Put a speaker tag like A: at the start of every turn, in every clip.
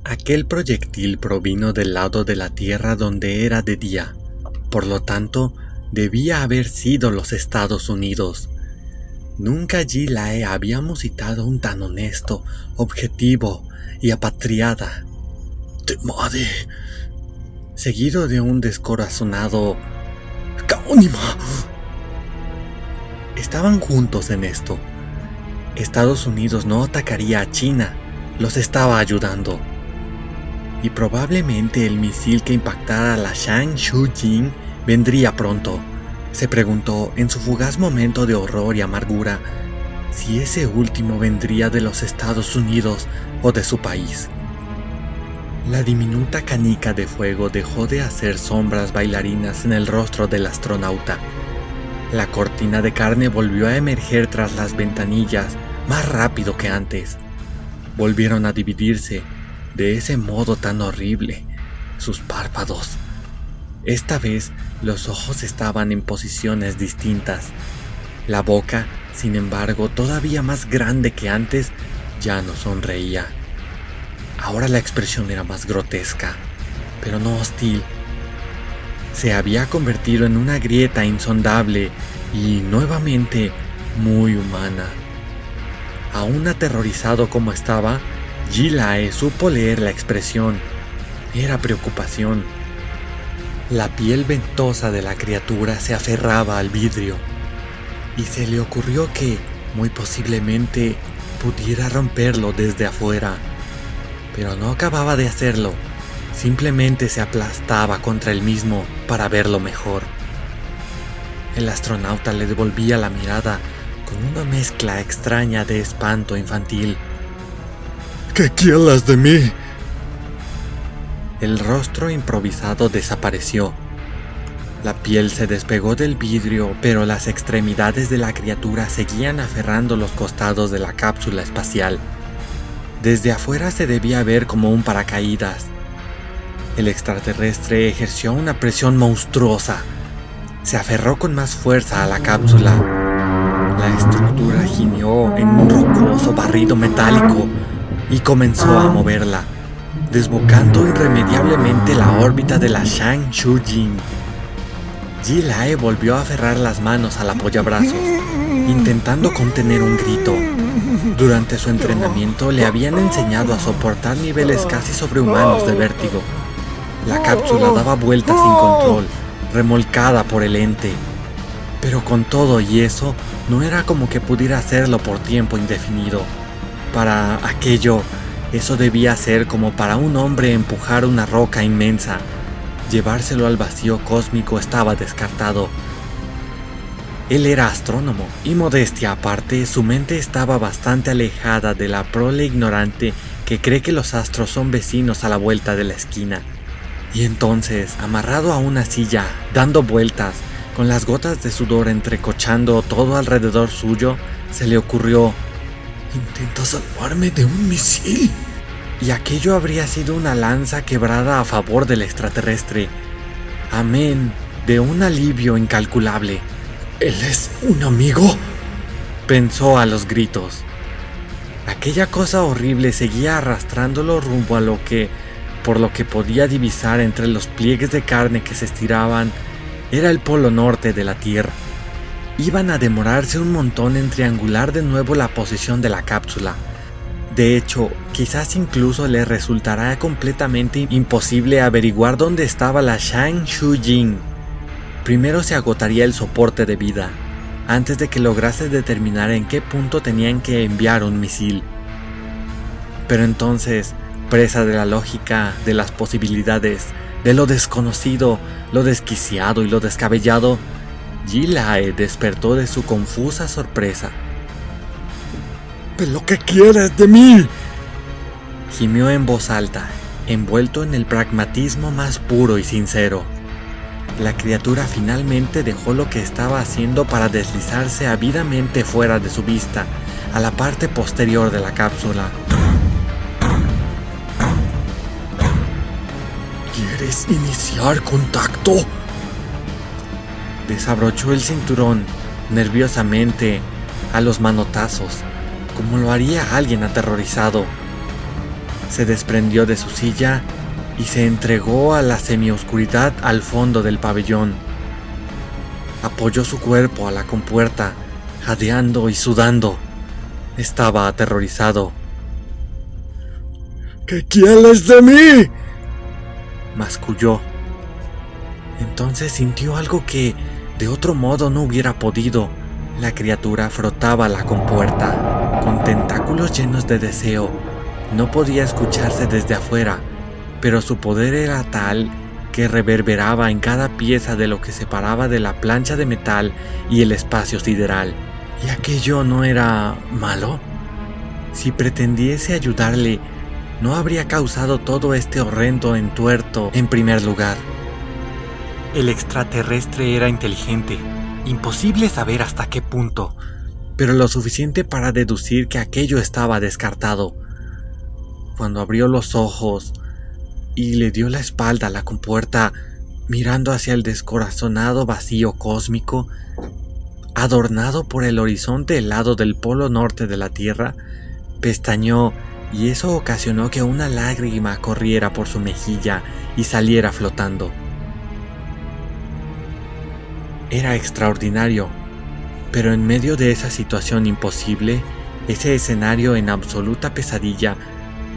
A: Aquel proyectil provino del lado de la Tierra donde era de día, por lo tanto, debía haber sido los Estados Unidos. Nunca Gilae habíamos citado un tan honesto, objetivo y apatriada. ¡Temade! Seguido de un descorazonado ¡Kaonima! Estaban juntos en esto. Estados Unidos no atacaría a China, los estaba ayudando. Y probablemente el misil que impactara a la Shanshu-jin vendría pronto. Se preguntó en su fugaz momento de horror y amargura si ese último vendría de los Estados Unidos o de su país. La diminuta canica de fuego dejó de hacer sombras bailarinas en el rostro del astronauta. La cortina de carne volvió a emerger tras las ventanillas más rápido que antes. Volvieron a dividirse de ese modo tan horrible sus párpados. Esta vez los ojos estaban en posiciones distintas. La boca, sin embargo, todavía más grande que antes, ya no sonreía. Ahora la expresión era más grotesca, pero no hostil. Se había convertido en una grieta insondable y, nuevamente, muy humana. Aún aterrorizado como estaba, Gilae supo leer la expresión. Era preocupación. La piel ventosa de la criatura se aferraba al vidrio, y se le ocurrió que, muy posiblemente, pudiera romperlo desde afuera. Pero no acababa de hacerlo, simplemente se aplastaba contra él mismo para verlo mejor. El astronauta le devolvía la mirada con una mezcla extraña de espanto infantil.
B: ¿Qué quieres de mí?
A: El rostro improvisado desapareció. La piel se despegó del vidrio, pero las extremidades de la criatura seguían aferrando los costados de la cápsula espacial. Desde afuera se debía ver como un paracaídas. El extraterrestre ejerció una presión monstruosa. Se aferró con más fuerza a la cápsula. La estructura gimió en un rocoso barrido metálico y comenzó a moverla, desbocando irremediablemente la órbita de la Shanshu-jin. Gilae volvió a aferrar las manos al apoyabrazos, intentando contener un grito. Durante su entrenamiento le habían enseñado a soportar niveles casi sobrehumanos de vértigo. La cápsula daba vueltas sin control, remolcada por el ente. Pero con todo y eso, no era como que pudiera hacerlo por tiempo indefinido. Para aquello, eso debía ser como para un hombre empujar una roca inmensa. Llevárselo al vacío cósmico estaba descartado. Él era astrónomo, y modestia aparte, su mente estaba bastante alejada de la prole ignorante que cree que los astros son vecinos a la vuelta de la esquina. Y entonces, amarrado a una silla, dando vueltas, con las gotas de sudor entrecochando todo alrededor suyo, se le ocurrió:
B: ¿intenta salvarme de un misil?
A: Y aquello habría sido una lanza quebrada a favor del extraterrestre. Amén de un alivio incalculable.
B: ¿Él es un amigo?,
A: pensó a los gritos. Aquella cosa horrible seguía arrastrándolo rumbo a lo que, por lo que podía divisar entre los pliegues de carne que se estiraban, era el polo norte de la Tierra. Iban a demorarse un montón en triangular de nuevo la posición de la cápsula. De hecho, quizás incluso le resultará completamente imposible averiguar dónde estaba la Shanshu-jin. Primero se agotaría el soporte de vida, antes de que lograse determinar en qué punto tenían que enviar un misil. Pero entonces, presa de la lógica, de las posibilidades, de lo desconocido, lo desquiciado y lo descabellado, Gilae despertó de su confusa sorpresa.
B: ¿Pero qué quieres de mí?,
A: gimió en voz alta, envuelto en el pragmatismo más puro y sincero. La criatura finalmente dejó lo que estaba haciendo para deslizarse ávidamente fuera de su vista, a la parte posterior de la cápsula.
B: ¿Quieres iniciar contacto?
A: Desabrochó el cinturón, nerviosamente, a los manotazos, como lo haría alguien aterrorizado. Se desprendió de su silla y se entregó a la semioscuridad al fondo del pabellón. Apoyó su cuerpo a la compuerta, jadeando y sudando. Estaba aterrorizado.
B: ¿Qué quieres de mí?,
A: masculló. Entonces sintió algo que de otro modo no hubiera podido. La criatura frotaba la compuerta, con tentáculos llenos de deseo. No podía escucharse desde afuera, pero su poder era tal que reverberaba en cada pieza de lo que separaba de la plancha de metal y el espacio sideral. ¿Y aquello no era malo? Si pretendiese ayudarle, no habría causado todo este horrendo entuerto en primer lugar. El extraterrestre era inteligente, imposible saber hasta qué punto, pero lo suficiente para deducir que aquello estaba descartado. Cuando abrió los ojos y le dio la espalda a la compuerta, mirando hacia el descorazonado vacío cósmico, adornado por el horizonte helado del polo norte de la Tierra, pestañeó, y eso ocasionó que una lágrima corriera por su mejilla y saliera flotando. Era extraordinario, pero en medio de esa situación imposible, ese escenario en absoluta pesadilla,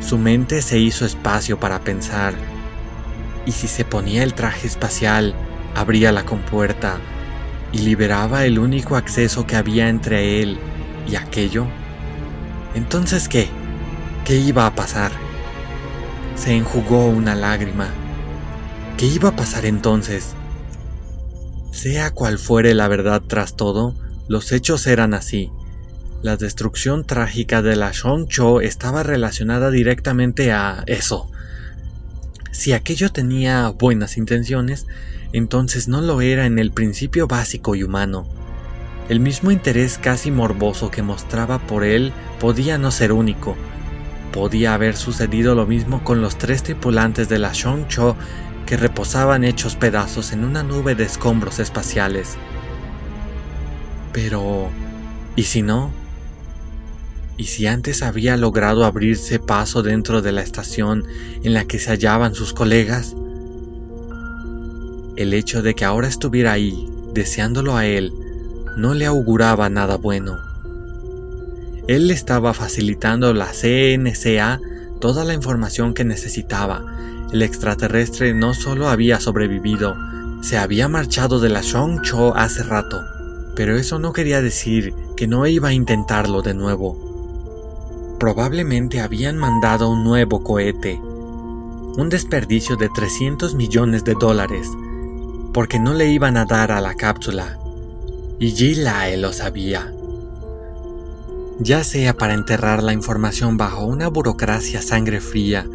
A: su mente se hizo espacio para pensar. ¿Y si se ponía el traje espacial, abría la compuerta y liberaba el único acceso que había entre él y aquello? ¿Entonces qué? ¿Qué iba a pasar? Se enjugó una lágrima. ¿Qué iba a pasar entonces? Sea cual fuere la verdad tras todo, los hechos eran así. La destrucción trágica de la Shong-Cho estaba relacionada directamente a eso. Si aquello tenía buenas intenciones, entonces no lo era en el principio básico y humano. El mismo interés casi morboso que mostraba por él podía no ser único. Podía haber sucedido lo mismo con los 3 tripulantes de la Shong-Cho que reposaban hechos pedazos en una nube de escombros espaciales. Pero, ¿y si no? ¿Y si antes había logrado abrirse paso dentro de la estación en la que se hallaban sus colegas? El hecho de que ahora estuviera ahí, deseándolo a él, no le auguraba nada bueno. Él le estaba facilitando a la CNCA toda la información que necesitaba. El extraterrestre no solo había sobrevivido, se había marchado de la Shong-Cho hace rato, pero eso no quería decir que no iba a intentarlo de nuevo. Probablemente habían mandado un nuevo cohete, un desperdicio de $300 millones, porque no le iban a dar a la cápsula, y Ji-Lai lo sabía. Ya sea para enterrar la información bajo una burocracia sangre fría,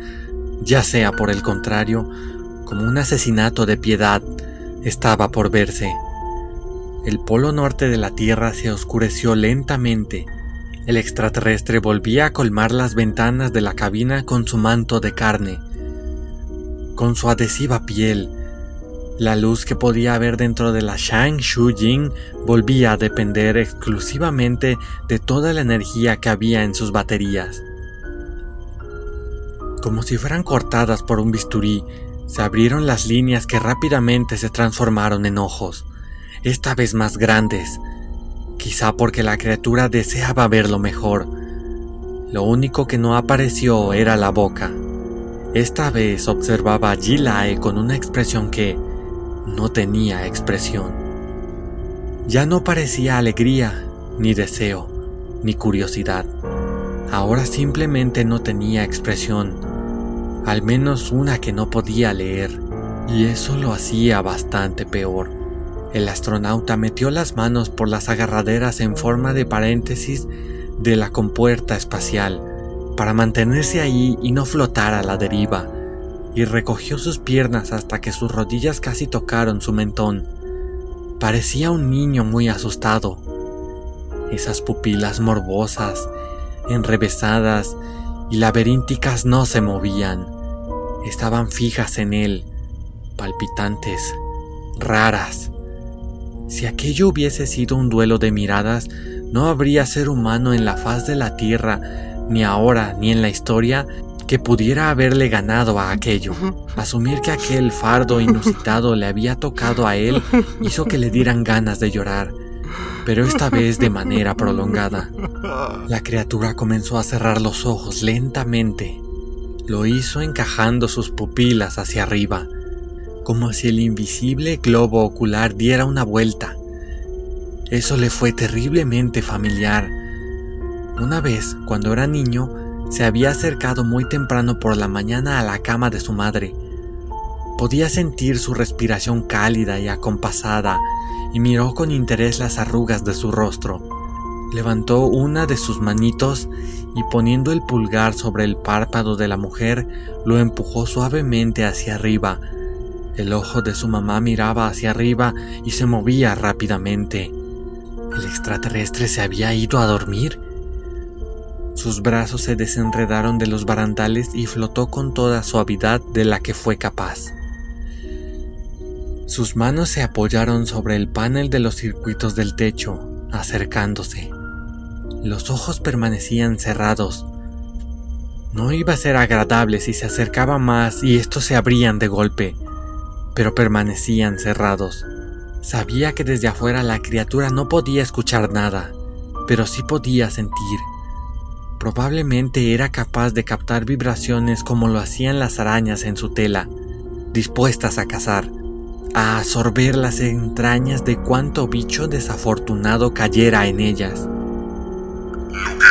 A: ya sea por el contrario, como un asesinato de piedad, estaba por verse. El polo norte de la Tierra se oscureció lentamente. El extraterrestre volvía a colmar las ventanas de la cabina con su manto de carne. Con su adhesiva piel, la luz que podía haber dentro de la Shang Shu-Jing volvía a depender exclusivamente de toda la energía que había en sus baterías. Como si fueran cortadas por un bisturí, se abrieron las líneas que rápidamente se transformaron en ojos, esta vez más grandes, quizá porque la criatura deseaba verlo mejor. Lo único que no apareció era la boca. Esta vez observaba a Ji-Lai con una expresión que no tenía expresión. Ya no parecía alegría, ni deseo, ni curiosidad. Ahora simplemente no tenía expresión, al menos una que no podía leer, y eso lo hacía bastante peor. El astronauta metió las manos por las agarraderas en forma de paréntesis de la compuerta espacial para mantenerse ahí y no flotar a la deriva, y recogió sus piernas hasta que sus rodillas casi tocaron su mentón. Parecía un niño muy asustado. Esas pupilas morbosas, enrevesadas y laberínticas no se movían. Estaban fijas en él, palpitantes, raras. Si aquello hubiese sido un duelo de miradas, no habría ser humano en la faz de la tierra, ni ahora ni en la historia, que pudiera haberle ganado a aquello. Asumir que aquel fardo inusitado le había tocado a él hizo que le dieran ganas de llorar, pero esta vez de manera prolongada. La criatura comenzó a cerrar los ojos lentamente. Lo hizo encajando sus pupilas hacia arriba, como si el invisible globo ocular diera una vuelta. Eso le fue terriblemente familiar. Una vez, cuando era niño, se había acercado muy temprano por la mañana a la cama de su madre. Podía sentir su respiración cálida y acompasada, y miró con interés las arrugas de su rostro. Levantó una de sus manitos y poniendo el pulgar sobre el párpado de la mujer, lo empujó suavemente hacia arriba. El ojo de su mamá miraba hacia arriba y se movía rápidamente. ¿El extraterrestre se había ido a dormir? Sus brazos se desenredaron de los barandales y flotó con toda suavidad de la que fue capaz. Sus manos se apoyaron sobre el panel de los circuitos del techo, acercándose. Los ojos permanecían cerrados. No iba a ser agradable si se acercaba más y estos se abrían de golpe, pero permanecían cerrados. Sabía que desde afuera la criatura no podía escuchar nada, pero sí podía sentir. Probablemente era capaz de captar vibraciones como lo hacían las arañas en su tela, dispuestas a cazar, a absorber las entrañas de cuanto bicho desafortunado cayera en ellas.
C: Lo que